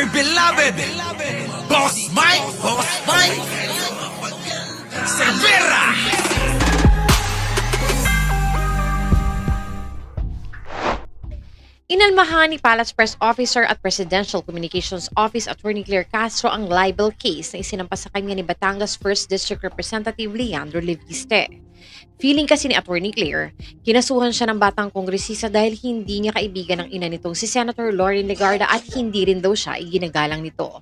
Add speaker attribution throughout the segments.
Speaker 1: Our beloved Boss Mike Cervera.
Speaker 2: Inalmahan ni Palace Press Officer at Presidential Communications Office Attorney Claire Castro ang libel case na isinampas sa kanya ni Batangas 1st District Representative Leandro Leviste. Feeling kasi ni Attorney Claire, kinasuhan siya ng batang kongresista dahil hindi niya kaibigan ng ina nitong si Senator Loren Legarda at hindi rin daw siya iginagalang nito.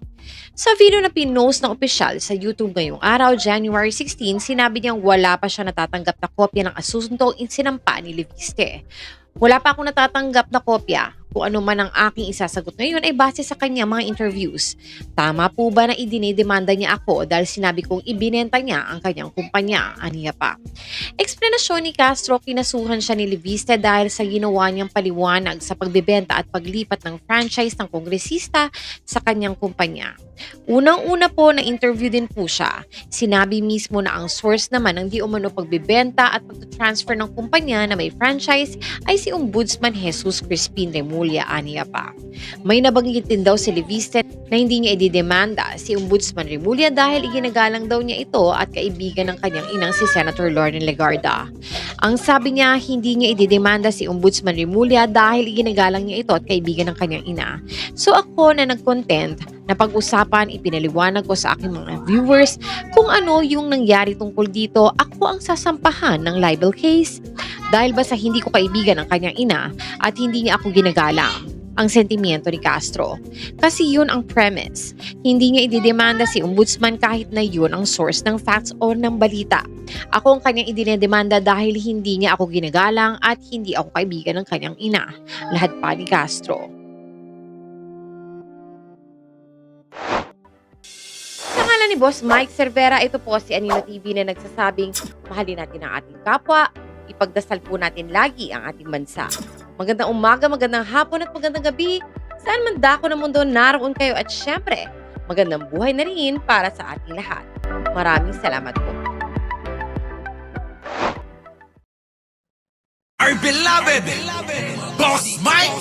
Speaker 2: Sa video na pinost ng opisyal sa YouTube ngayong araw, January 16, sinabi niyang wala pa siya natatanggap na kopya ng asuntong sinampa ni Leviste. Wala pa akong natatanggap na kopya. Kung ano man ang aking isasagot ngayon ay base sa kanyang mga interviews. Tama po ba na idinidemanda niya ako dahil sinabi kong ibinenta niya ang kanyang kumpanya? Aniya pa. Eksplanasyon ni Castro, kinasuhan siya ni Leviste dahil sa ginawa niyang paliwanag sa pagbebenta at paglipat ng franchise ng kongresista sa kanyang kumpanya. Unang-una po na interview din po siya. Sinabi mismo na ang source naman ng di umano pagbebenta at pag-transfer ng kumpanya na may franchise ay si Ombudsman Jesus Crispin Remulla, aniya pa. May nabanggit din daw si Leviste na hindi niya ididemanda si Ombudsman Remulla dahil iginagalang daw niya ito at kaibigan ng kanyang inang si Senator Loren Legarda. Ang sabi niya, hindi niya ididemanda si Ombudsman Remulla dahil iginagalang niya ito at kaibigan ng kanyang ina. So ako na nag-content na pag-usapan, ipinaliwanag ko sa aking mga viewers kung ano yung nangyari tungkol dito, ako ang sasampahan ng libel case. Dahil ba sa hindi ko kaibigan ang kanyang ina at hindi niya ako ginagalang? Ang sentimiento ni Castro. Kasi yun ang premise. Hindi niya ididemanda si Ombudsman kahit na yun ang source ng facts o ng balita. Ako ang kanyang idinedemanda dahil hindi niya ako ginagalang at hindi ako kaibigan ng kanyang ina. Lahat pa ni Castro. Ni Boss Mike Cervera, ito po si Anino TV na nagsasabing mahalin natin ang ating kapwa, ipagdasal po natin lagi ang ating bansa. Magandang umaga, magandang hapon at magandang gabi. Saan man dako ng mundo naroon kayo at syempre, magandang buhay na rin para sa ating lahat. Maraming salamat po.
Speaker 1: Our beloved Boss Mike